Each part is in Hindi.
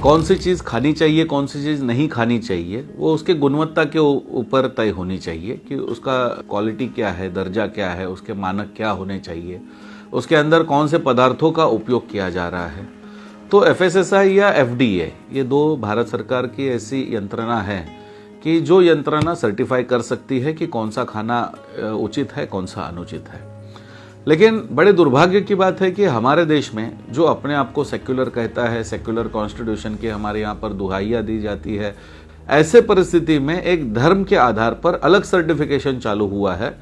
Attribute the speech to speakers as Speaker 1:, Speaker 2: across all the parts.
Speaker 1: कौन सी चीज़ खानी चाहिए, कौन सी चीज़ नहीं खानी चाहिए, वो उसके गुणवत्ता के ऊपर तय होनी चाहिए कि उसका क्वालिटी क्या है, दर्जा क्या है, उसके मानक क्या होने चाहिए, उसके अंदर कौन से पदार्थों का उपयोग किया जा रहा है। तो FSSAI या FDA ये दो भारत सरकार की ऐसी यंत्रणा है कि जो यंत्रणा सर्टिफाई कर सकती है कि कौन सा खाना उचित है, कौन सा अनुचित है। लेकिन बड़े दुर्भाग्य की बात है कि हमारे देश में जो अपने आप को सेक्युलर कहता है, सेक्युलर कॉन्स्टिट्यूशन की हमारे यहाँ पर दुहाइयाँ दी जाती है, ऐसे परिस्थिति में एक धर्म के आधार पर अलग सर्टिफिकेशन चालू हुआ है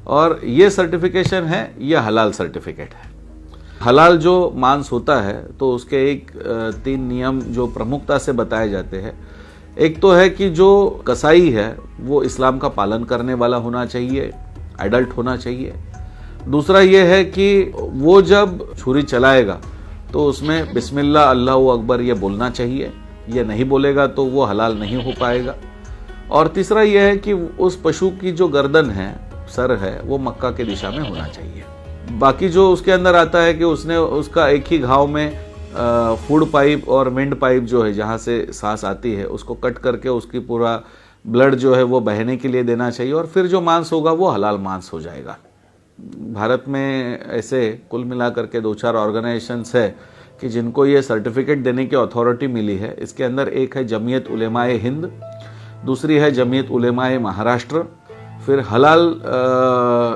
Speaker 1: और ये सर्टिफिकेशन है, ये हलाल सर्टिफिकेट है। हलाल जो मांस होता है तो उसके एक 3 नियम जो प्रमुखता से बताए जाते हैं। एक तो है कि जो कसाई है वो इस्लाम का पालन करने वाला होना चाहिए, एडल्ट होना चाहिए। दूसरा ये है कि वो जब छुरी चलाएगा तो उसमें बिस्मिल्लाह अल्लाहु अकबर ये बोलना चाहिए, ये नहीं बोलेगा तो वो हलाल नहीं हो पाएगा। और तीसरा ये है कि उस पशु की जो गर्दन है, सर है, वो मक्का की दिशा में होना चाहिए। बाकी जो उसके अंदर आता है कि उसने उसका एक ही घाव में फूड पाइप और विंड पाइप जो है जहाँ से सांस आती है उसको कट करके उसकी पूरा ब्लड जो है वो बहने के लिए देना चाहिए और फिर जो मांस होगा वो हलाल मांस हो जाएगा। भारत में ऐसे कुल मिलाकर के 2-4 ऑर्गेनाइजेशंस है कि जिनको ये सर्टिफिकेट देने की अथॉरिटी मिली है। इसके अंदर एक है जमीयत उलेमाए हिंद, दूसरी है जमीयत उलेमाए महाराष्ट्र, फिर हलाल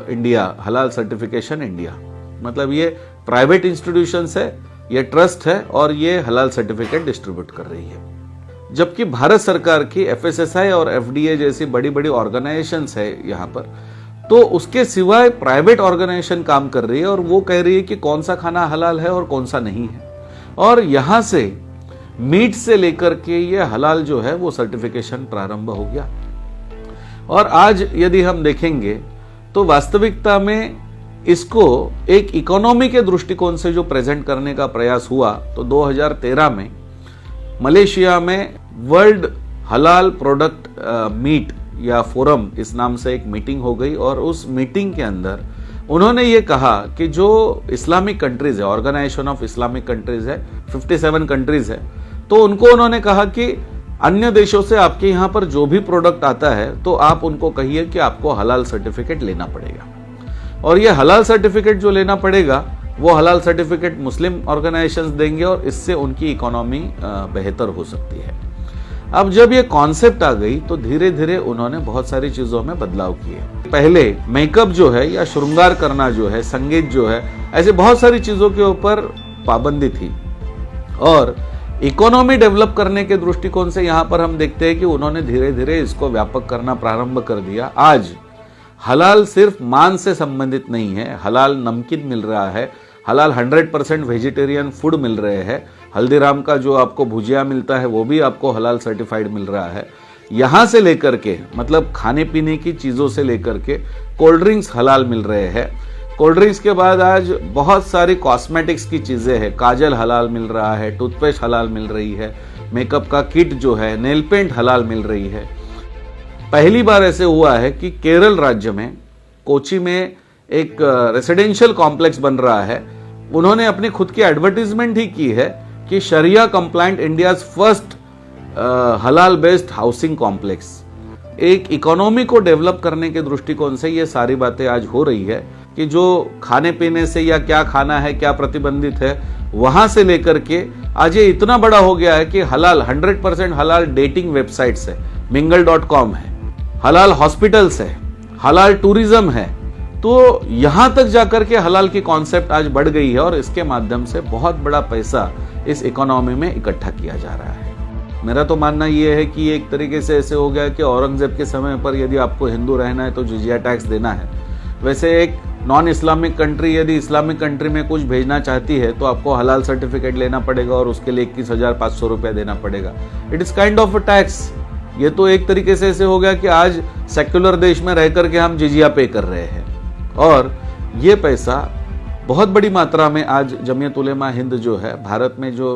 Speaker 1: इंडिया, हलाल सर्टिफिकेशन इंडिया। मतलब ये प्राइवेट इंस्टीट्यूशंस है, ये ट्रस्ट है और ये हलाल सर्टिफिकेट डिस्ट्रीब्यूट कर रही है। जबकि भारत सरकार की FSSAI और FDA जैसी बड़ी बड़ी ऑर्गेनाइजेशंस है यहाँ पर, तो उसके सिवाय प्राइवेट ऑर्गेनाइजेशन काम कर रही है और वो कह रही है कि कौन सा खाना हलाल है और कौन सा नहीं है। और यहाँ से मीट से लेकर के ये हलाल जो है वो सर्टिफिकेशन प्रारंभ हो गया। और आज यदि हम देखेंगे तो वास्तविकता में इसको एक इकोनॉमी के दृष्टिकोण से जो प्रेजेंट करने का प्रयास हुआ तो 2013 में मलेशिया में वर्ल्ड हलाल प्रोडक्ट मीट या फोरम इस नाम से एक मीटिंग हो गई और उस मीटिंग के अंदर उन्होंने ये कहा कि जो इस्लामिक कंट्रीज है, ऑर्गेनाइजेशन ऑफ इस्लामिक कंट्रीज है, 57 कंट्रीज है, तो उनको उन्होंने कहा कि अन्य देशों से आपके यहाँ पर जो भी प्रोडक्ट आता है तो आप उनको कहिए कि आपको हलाल सर्टिफिकेट लेना पड़ेगा। और ये हलाल सर्टिफिकेट जो लेना पड़ेगा वो हलाल सर्टिफिकेट मुस्लिम ऑर्गेनाइजेशंस देंगे और इससे उनकी इकोनॉमी बेहतर हो सकती है। अब जब ये कॉन्सेप्ट आ गई तो धीरे धीरे उन्होंने बहुत सारी चीजों में बदलाव किए। पहले मेकअप जो है या श्रृंगार करना जो है, संगीत जो है, ऐसे बहुत सारी चीजों के ऊपर पाबंदी थी। और इकोनॉमी डेवलप करने के दृष्टिकोण से यहाँ पर हम देखते हैं कि उन्होंने धीरे धीरे इसको व्यापक करना प्रारंभ कर दिया। आज हलाल सिर्फ मांस से संबंधित नहीं है, हलाल नमकीन मिल रहा है, हलाल 100% वेजिटेरियन फूड मिल रहे हैं। हल्दीराम का जो आपको भुजिया मिलता है वो भी आपको हलाल सर्टिफाइड मिल रहा है। यहाँ से लेकर के मतलब खाने पीने की चीज़ों से लेकर के कोल्ड ड्रिंक्स हलाल मिल रहे हैं। कोल्ड ड्रिंक्स के बाद आज बहुत सारी कॉस्मेटिक्स की चीज़ें हैं, काजल हलाल मिल रहा है, टूथपेस्ट हलाल मिल रही है, मेकअप का किट जो है, नेल पेंट हलाल मिल रही है। पहली बार ऐसे हुआ है कि केरल राज्य में कोची में एक रेसिडेंशियल कॉम्प्लेक्स बन रहा है। उन्होंने अपनी खुद की एडवर्टीजमेंट ही की है कि शरिया कंप्लाइंट इंडियाज फर्स्ट हलाल बेस्ड हाउसिंग कॉम्प्लेक्स। एक इकोनॉमी को डेवलप करने के दृष्टिकोण से ये सारी बातें आज हो रही है कि जो खाने पीने से या क्या खाना है, क्या प्रतिबंधित है, वहां से लेकर के आज ये इतना बड़ा हो गया है कि हलाल 100% हलाल डेटिंग वेबसाइट्स है, mingle.com है, हलाल हॉस्पिटल्स है, हलाल टूरिज्म है। तो यहां तक जाकर के हलाल की कॉन्सेप्ट आज बढ़ गई है और इसके माध्यम से बहुत बड़ा पैसा इस इकोनॉमी में इकट्ठा किया जा रहा है। मेरा तो मानना यह है कि एक तरीके से ऐसे हो गया कि औरंगजेब के समय पर यदि आपको हिंदू रहना है तो जिजिया टैक्स देना है, वैसे एक नॉन इस्लामिक कंट्री यदि इस्लामिक कंट्री में कुछ भेजना चाहती है तो आपको हलाल सर्टिफिकेट लेना पड़ेगा और उसके लिए 21,500 रुपया देना पड़ेगा। It is kind of a tax. ये तो एक तरीके से ऐसे हो गया कि आज सेक्युलर देश में रह करके हम जिजिया पे कर रहे हैं और ये पैसा बहुत बड़ी मात्रा में आज जमीयत उलेमा हिंद जो है भारत में जो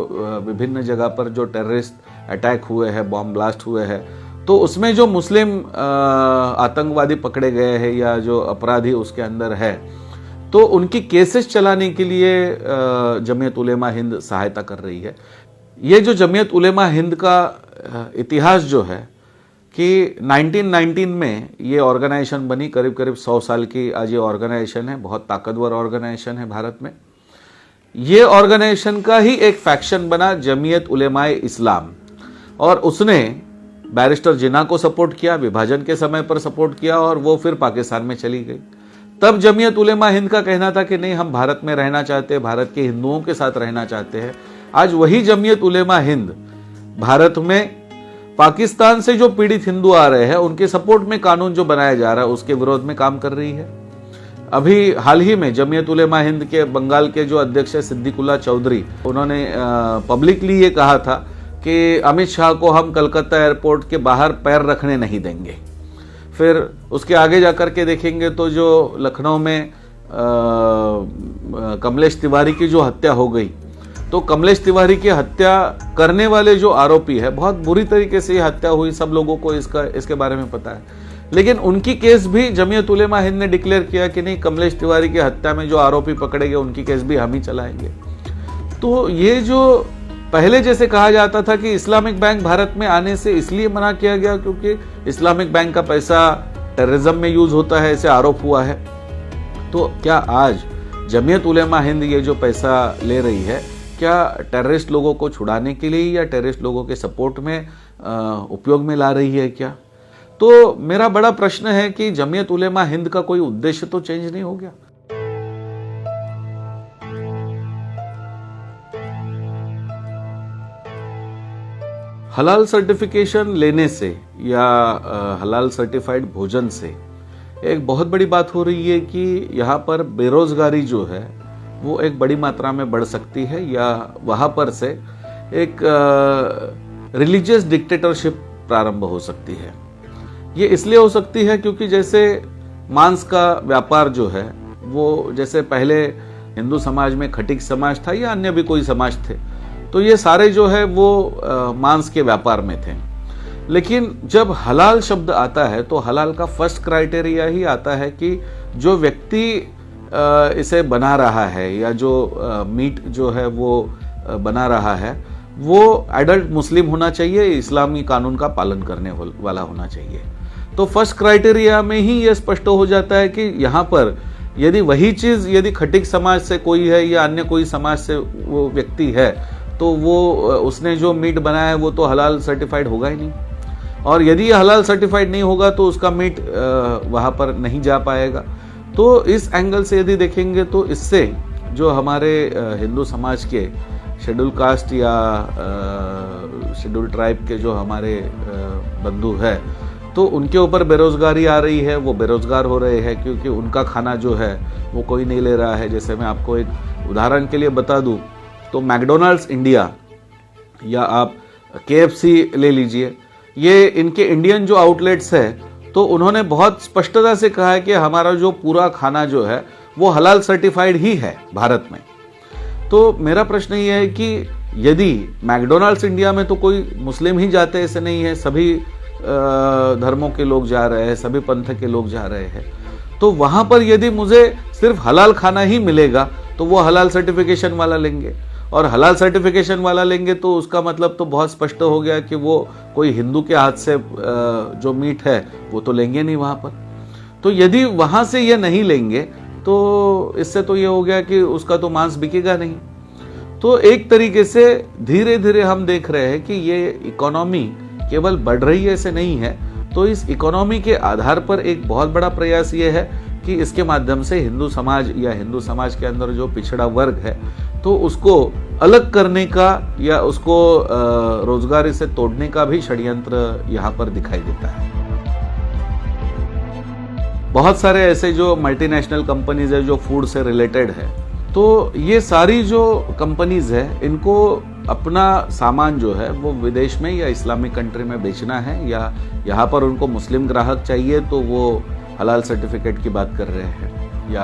Speaker 1: विभिन्न जगह पर जो टेररिस्ट अटैक हुए हैं, बॉम्ब ब्लास्ट हुए हैं, तो उसमें जो मुस्लिम आतंकवादी पकड़े गए हैं या जो अपराधी उसके अंदर है, तो उनकी केसेस चलाने के लिए जमीयत उलेमा हिंद सहायता कर रही है। ये जो जमीयत उलेमा हिंद का इतिहास जो है कि 1919 में ये ऑर्गेनाइजेशन बनी, करीब करीब 100 साल की आज ये ऑर्गेनाइजेशन है, बहुत ताकतवर ऑर्गेनाइजेशन है भारत में। ये ऑर्गेनाइजेशन का ही एक फैक्शन बना जमीयत उलेमाए इस्लाम, और उसने बैरिस्टर जिन्ना को सपोर्ट किया, विभाजन के समय पर सपोर्ट किया, और वो फिर पाकिस्तान में चली गई। तब जमीयत उलेमा हिंद का कहना था कि नहीं, हम भारत में रहना चाहते हैं, भारत के हिंदुओं के साथ रहना चाहते हैं। आज वही जमीयत उलेमा हिंद भारत में पाकिस्तान से जो पीड़ित हिंदू आ रहे हैं उनके सपोर्ट में कानून जो बनाया जा रहा है उसके विरोध में काम कर रही है। अभी हाल ही में जमीयत उलेमा हिंद के बंगाल के जो अध्यक्ष है सिद्दीकुल्लाह चौधरी, उन्होंने पब्लिकली ये कहा था कि अमित शाह को हम कलकत्ता एयरपोर्ट के बाहर पैर रखने नहीं देंगे। फिर उसके आगे जाकर के देखेंगे तो जो लखनऊ में कमलेश तिवारी की जो हत्या हो गई, तो कमलेश तिवारी की हत्या करने वाले जो आरोपी है, बहुत बुरी तरीके से ये हत्या हुई, सब लोगों को इसके बारे में पता है, लेकिन उनकी केस भी जमीयत उलेमा हिंद ने डिक्लेयर किया कि नहीं, कमलेश तिवारी की हत्या में जो आरोपी पकड़े गए उनकी केस भी हम ही चलाएंगे। तो ये जो पहले जैसे कहा जाता था कि इस्लामिक बैंक भारत में आने से इसलिए मना किया गया क्योंकि इस्लामिक बैंक का पैसा टेररिज्म में यूज होता है, ऐसे आरोप हुआ है, तो क्या आज जमीयत उलेमा हिंद ये जो पैसा ले रही है, क्या टेररिस्ट लोगों को छुड़ाने के लिए या टेररिस्ट लोगों के सपोर्ट में उपयोग में ला रही है क्या? तो मेरा बड़ा प्रश्न है कि जमीयत उलेमा हिंद का कोई उद्देश्य तो चेंज नहीं हो गया। हलाल सर्टिफिकेशन लेने से या हलाल सर्टिफाइड भोजन से एक बहुत बड़ी बात हो रही है कि यहाँ पर बेरोजगारी जो है वो एक बड़ी मात्रा में बढ़ सकती है, या वहाँ पर से एक रिलीजियस डिक्टेटरशिप प्रारंभ हो सकती है। ये इसलिए हो सकती है क्योंकि जैसे मांस का व्यापार जो है वो, जैसे पहले हिंदू समाज में खटीक समाज था या अन्य भी कोई समाज थे, तो ये सारे जो है वो मांस के व्यापार में थे। लेकिन जब हलाल शब्द आता है तो हलाल का फर्स्ट क्राइटेरिया ही आता है कि जो व्यक्ति इसे बना रहा है या जो मीट जो है वो बना रहा है वो एडल्ट मुस्लिम होना चाहिए, इस्लामी कानून का पालन करने वाला होना चाहिए। तो फर्स्ट क्राइटेरिया में ही ये स्पष्ट हो जाता है कि यहाँ पर यदि वही चीज़ यदि खटीक समाज से कोई है या अन्य कोई समाज से वो व्यक्ति है, तो वो उसने जो मीट बनाया है वो तो हलाल सर्टिफाइड होगा ही नहीं, और यदि ये हलाल सर्टिफाइड नहीं होगा तो उसका मीट वहाँ पर नहीं जा पाएगा। तो इस एंगल से यदि देखेंगे तो इससे जो हमारे हिंदू समाज के शेड्यूल कास्ट या शेड्यूल ट्राइब के जो हमारे बंधु है, तो उनके ऊपर बेरोजगारी आ रही है, वो बेरोजगार हो रहे हैं क्योंकि उनका खाना जो है वो कोई नहीं ले रहा है। जैसे मैं आपको एक उदाहरण के लिए बता दूं तो मैकडोनल्ड्स इंडिया या आप KFC ले लीजिए, ये इनके इंडियन जो आउटलेट्स है, तो उन्होंने बहुत स्पष्टता से कहा है कि हमारा जो पूरा खाना जो है वो हलाल सर्टिफाइड ही है भारत में। तो मेरा प्रश्न ये है कि यदि मैकडोनल्ड्स इंडिया में तो कोई मुस्लिम ही जाते हैं, ऐसे नहीं है, सभी धर्मों के लोग जा रहे हैं, सभी पंथ के लोग जा रहे हैं, तो वहां पर यदि मुझे सिर्फ हलाल खाना ही मिलेगा तो वो हलाल सर्टिफिकेशन वाला लेंगे, और हलाल सर्टिफिकेशन वाला लेंगे तो उसका मतलब तो बहुत स्पष्ट हो गया कि वो कोई हिंदू के हाथ से जो मीट है वो तो लेंगे नहीं वहाँ पर। तो यदि वहाँ से ये नहीं लेंगे तो इससे तो ये हो गया कि उसका तो मांस बिकेगा नहीं। तो एक तरीके से धीरे धीरे हम देख रहे हैं कि ये इकोनॉमी केवल बढ़ रही है, ऐसे नहीं है। तो इस इकोनॉमी के आधार पर एक बहुत बड़ा प्रयास ये है कि इसके माध्यम से हिंदू समाज या हिंदू समाज के अंदर जो पिछड़ा वर्ग है तो उसको अलग करने का या उसको रोजगार से तोड़ने का भी षड्यंत्र यहाँ पर दिखाई देता है। बहुत सारे ऐसे जो मल्टीनेशनल कंपनीज है जो फूड से रिलेटेड है, तो ये सारी जो कंपनीज है इनको अपना सामान जो है वो विदेश में या इस्लामिक कंट्री में बेचना है, या यहाँ पर उनको मुस्लिम ग्राहक चाहिए तो वो हलाल सर्टिफिकेट की बात कर रहे हैं या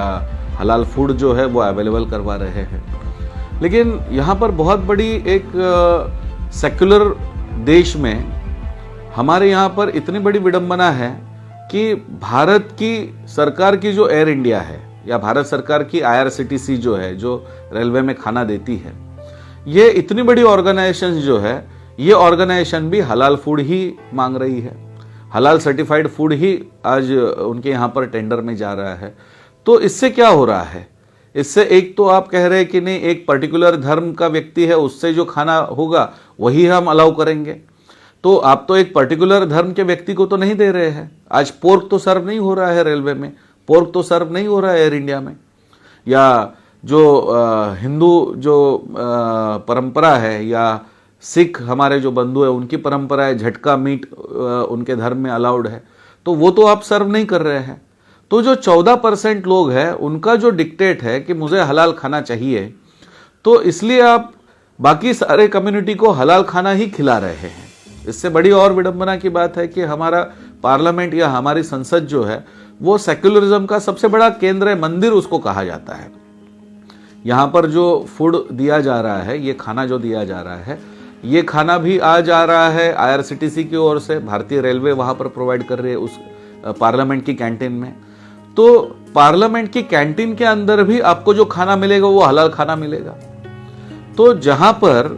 Speaker 1: हलाल फूड जो है वो अवेलेबल करवा रहे हैं। लेकिन यहाँ पर बहुत बड़ी एक सेक्युलर देश में हमारे यहाँ पर इतनी बड़ी विडंबना है कि भारत की सरकार की जो एयर इंडिया है या भारत सरकार की IRCTC जो है, जो रेलवे में खाना देती है, ये इतनी बड़ी ऑर्गेनाइजेशन जो है, ये ऑर्गेनाइजेशन भी हलाल फूड ही मांग रही है, हलाल सर्टिफाइड फूड ही आज उनके यहाँ पर टेंडर में जा रहा है। तो इससे क्या हो रहा है? इससे एक तो आप कह रहे हैं कि नहीं, एक पर्टिकुलर धर्म का व्यक्ति है, उससे जो खाना होगा वही हम अलाउ करेंगे। तो आप तो एक पर्टिकुलर धर्म के व्यक्ति को तो नहीं दे रहे हैं। आज पोर्क तो सर्व नहीं हो रहा है रेलवे में, पोर्क तो सर्व नहीं हो रहा है एयर इंडिया में, या जो हिंदू जो परंपरा है, या सिख हमारे जो बंधु है उनकी परंपरा है, झटका मीट उनके धर्म में अलाउड है, तो वो तो आप सर्व नहीं कर रहे हैं। तो जो 14% लोग हैं उनका जो डिक्टेट है कि मुझे हलाल खाना चाहिए, तो इसलिए आप बाकी सारे कम्युनिटी को हलाल खाना ही खिला रहे हैं। इससे बड़ी और विडंबना की बात है कि हमारा पार्लियामेंट या हमारी संसद जो है वो सेक्युलरिज्म का सबसे बड़ा केंद्र है, मंदिर उसको कहा जाता है। यहाँ पर जो फूड दिया जा रहा है, ये खाना जो दिया जा रहा है, ये खाना भी आ जा रहा है IRCTC की ओर से, भारतीय रेलवे वहाँ पर प्रोवाइड कर रही है उस पार्लियामेंट की कैंटीन में। तो पार्लियामेंट की कैंटीन के अंदर भी आपको जो खाना मिलेगा वो हलाल खाना मिलेगा। तो जहां पर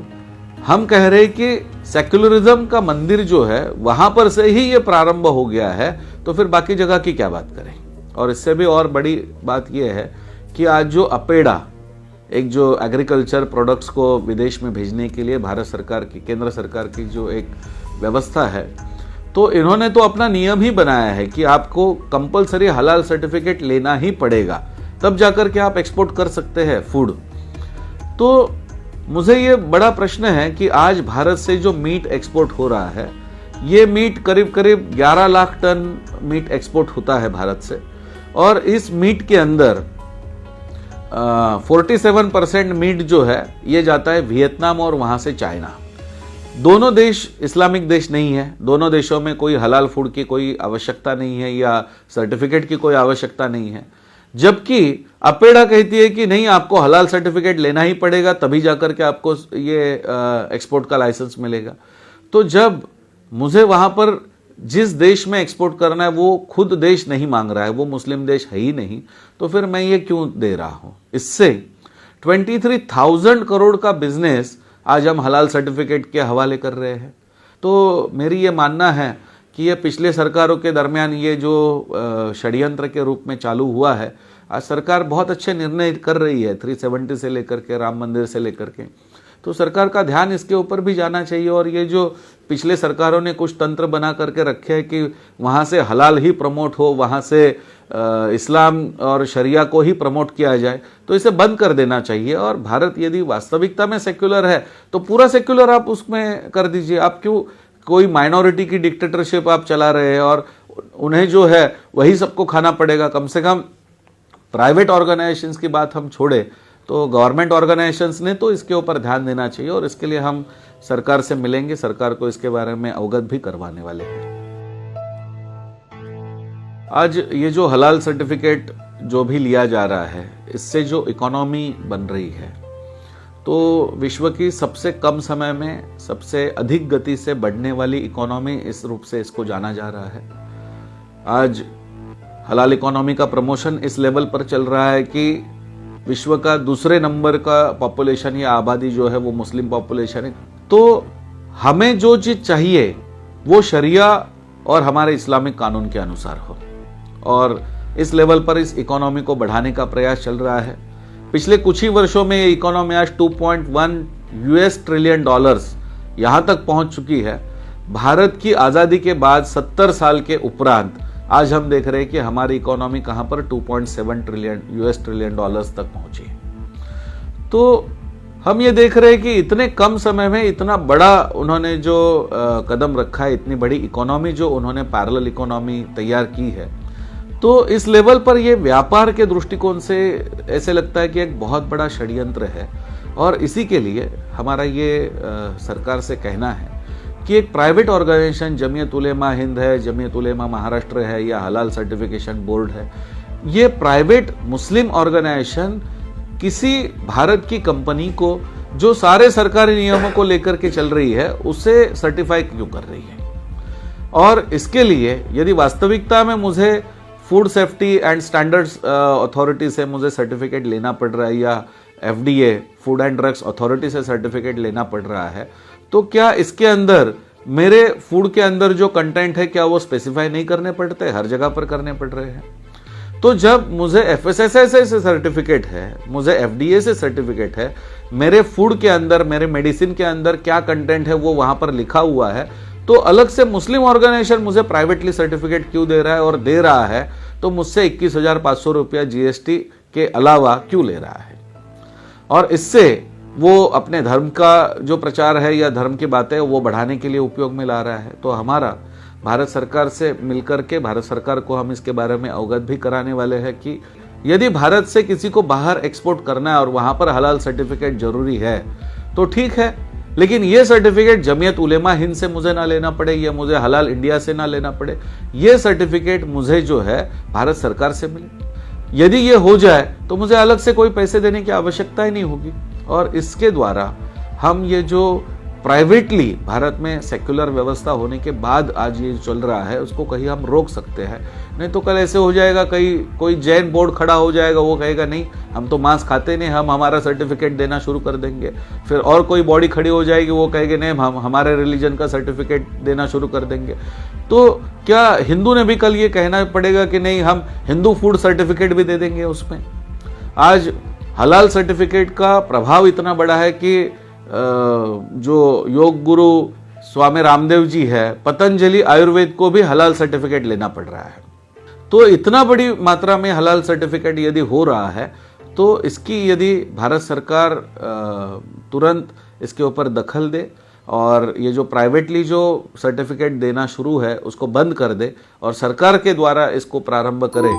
Speaker 1: हम कह रहे हैं कि सेक्युलरिज्म का मंदिर जो है वहां पर से ही ये प्रारंभ हो गया है, तो फिर बाकी जगह की क्या बात करें। और इससे भी और बड़ी बात यह है कि आज जो अपेडा, एक जो एग्रीकल्चर प्रोडक्ट्स को विदेश में भेजने के लिए भारत सरकार की, केंद्र सरकार की जो एक व्यवस्था है, तो इन्होंने तो अपना नियम ही बनाया है कि आपको कंपलसरी हलाल सर्टिफिकेट लेना ही पड़ेगा, तब जाकर के आप एक्सपोर्ट कर सकते हैं फूड। तो मुझे ये बड़ा प्रश्न है कि आज भारत से जो मीट एक्सपोर्ट हो रहा है, ये मीट करीब करीब 11 लाख टन मीट एक्सपोर्ट होता है भारत से, और इस मीट के अंदर 47% मीट जो है ये जाता है वियतनाम और वहां से चाइना। दोनों देश इस्लामिक देश नहीं है, दोनों देशों में कोई हलाल फूड की कोई आवश्यकता नहीं है या सर्टिफिकेट की कोई आवश्यकता नहीं है, जबकि अपेडा कहती है कि नहीं, आपको हलाल सर्टिफिकेट लेना ही पड़ेगा, तभी जाकर के आपको ये एक्सपोर्ट का लाइसेंस मिलेगा। तो जब मुझे वहां पर जिस देश में एक्सपोर्ट करना है वो खुद देश नहीं मांग रहा है, वो मुस्लिम देश है ही नहीं, तो फिर मैं ये क्यों दे रहा हूं। इससे 23,000 करोड़ का बिजनेस आज हम हलाल सर्टिफिकेट के हवाले कर रहे हैं। तो मेरी ये मानना है कि ये पिछले सरकारों के दरमियान ये जो षड्यंत्र के रूप में चालू हुआ है, आज सरकार बहुत अच्छे निर्णय कर रही है, 370 से लेकर के, राम मंदिर से लेकर के। तो सरकार का ध्यान इसके ऊपर भी जाना चाहिए। और ये जो पिछले सरकारों ने कुछ तंत्र बना करके रखे हैं कि वहाँ से हलाल ही प्रमोट हो, वहाँ से इस्लाम और शरिया को ही प्रमोट किया जाए, तो इसे बंद कर देना चाहिए। और भारत यदि वास्तविकता में सेक्युलर है तो पूरा सेक्युलर आप उसमें कर दीजिए। आप क्यों कोई माइनॉरिटी की डिक्टेटरशिप आप चला रहे हैं और उन्हें जो है वही सबको खाना पड़ेगा। कम से कम प्राइवेट ऑर्गेनाइजेशंस की बात हम छोड़े तो गवर्नमेंट ऑर्गेनाइजेशंस ने तो इसके ऊपर ध्यान देना चाहिए, और इसके लिए हम सरकार से मिलेंगे, सरकार को इसके बारे में अवगत भी करवाने वाले हैं। आज ये जो हलाल सर्टिफिकेट जो भी लिया जा रहा है, इससे जो इकोनॉमी बन रही है, तो विश्व की सबसे कम समय में सबसे अधिक गति से बढ़ने वाली इकोनॉमी इस रूप से इसको जाना जा रहा है। आज हलाल इकोनॉमी का प्रमोशन इस लेवल पर चल रहा है कि विश्व का दूसरे नंबर का पॉपुलेशन या आबादी जो है वो मुस्लिम पॉपुलेशन है। तो हमें जो चीज चाहिए वो शरिया और हमारे इस्लामिक कानून के अनुसार हो, और इस लेवल पर इस इकोनॉमी को बढ़ाने का प्रयास चल रहा है। पिछले कुछ ही वर्षों में ये इकोनॉमी आज $2.1 ट्रिलियन यहां तक पहुंच चुकी है। भारत की आजादी के बाद 70 साल के उपरांत आज हम देख रहे हैं कि हमारी इकोनॉमी कहां पर $2.7 ट्रिलियन तक पहुंची है। तो हम ये देख रहे हैं कि इतने कम समय में इतना बड़ा उन्होंने जो कदम रखा है, इतनी बड़ी इकोनॉमी जो उन्होंने पैरेलल इकोनॉमी तैयार की है, तो इस लेवल पर ये व्यापार के दृष्टिकोण से ऐसे लगता है कि एक बहुत बड़ा षड्यंत्र है। और इसी के लिए हमारा ये सरकार से कहना है कि एक प्राइवेट ऑर्गेनाइजेशन जमीयत उलेमा हिंद है, जमीयत उलेमा महाराष्ट्र है या हलाल सर्टिफिकेशन बोर्ड है, ये प्राइवेट मुस्लिम ऑर्गेनाइजेशन किसी भारत की कंपनी को जो सारे सरकारी नियमों को लेकर के चल रही है उसे सर्टिफाई क्यों कर रही है। और इसके लिए यदि वास्तविकता में मुझे food safety and standards authority से मुझे सर्टिफिकेट लेना पड़ रहा है या FDA food and drugs authority से सर्टिफिकेट लेना पड़ रहा है, तो क्या इसके अंदर मेरे फूड के अंदर जो कंटेंट है क्या वो स्पेसिफाई नहीं करने पड़ते, हर जगह पर करने पड़ रहे हैं? तो जब मुझे FSSAI से सर्टिफिकेट है, मुझे FDA से सर्टिफिकेट है, मेरे फूड के अंदर, मेरे मेडिसिन के अंदर क्या कंटेंट है वो वहां पर लिखा हुआ है, तो अलग से मुस्लिम ऑर्गेनाइजेशन मुझे प्राइवेटली सर्टिफिकेट क्यों दे रहा है, और दे रहा है तो मुझसे 21,500 रुपया GST के अलावा क्यों ले रहा है? और इससे वो अपने धर्म का जो प्रचार है या धर्म की बातें वो बढ़ाने के लिए उपयोग में ला रहा है। तो हमारा भारत सरकार से मिलकर के भारत सरकार को हम इसके बारे में अवगत भी कराने वाले हैं कि यदि भारत से किसी को बाहर एक्सपोर्ट करना है और वहां पर हलाल सर्टिफिकेट जरूरी है तो ठीक है, लेकिन ये सर्टिफिकेट जमीयत उलेमा हिंद से मुझे ना लेना पड़े, या मुझे हलाल इंडिया से ना लेना पड़े, ये सर्टिफिकेट मुझे जो है भारत सरकार से मिले। यदि ये हो जाए तो मुझे अलग से कोई पैसे देने की आवश्यकता ही नहीं होगी, और इसके द्वारा हम ये जो प्राइवेटली भारत में सेक्युलर व्यवस्था होने के बाद आज ये चल रहा है उसको कहीं हम रोक सकते हैं। नहीं तो कल ऐसे हो जाएगा, कहीं कोई जैन बोर्ड खड़ा हो जाएगा, वो कहेगा नहीं हम तो मांस खाते नहीं, हम हमारा सर्टिफिकेट देना शुरू कर देंगे। फिर और कोई बॉडी खड़ी हो जाएगी, वो कहेगी नहीं हम हमारे रिलीजन का सर्टिफिकेट देना शुरू कर देंगे। तो क्या हिंदू ने भी कल ये कहना पड़ेगा कि नहीं हम हिंदू फूड सर्टिफिकेट भी दे देंगे उसमें? आज हलाल सर्टिफिकेट का प्रभाव इतना बड़ा है कि जो योग गुरु स्वामी रामदेव जी है, पतंजलि आयुर्वेद को भी हलाल सर्टिफिकेट लेना पड़ रहा है। तो इतना बड़ी मात्रा में हलाल सर्टिफिकेट यदि हो रहा है तो इसकी यदि भारत सरकार तुरंत इसके ऊपर दखल दे और ये जो प्राइवेटली जो सर्टिफिकेट देना शुरू है उसको बंद कर दे और सरकार के द्वारा इसको प्रारंभ करे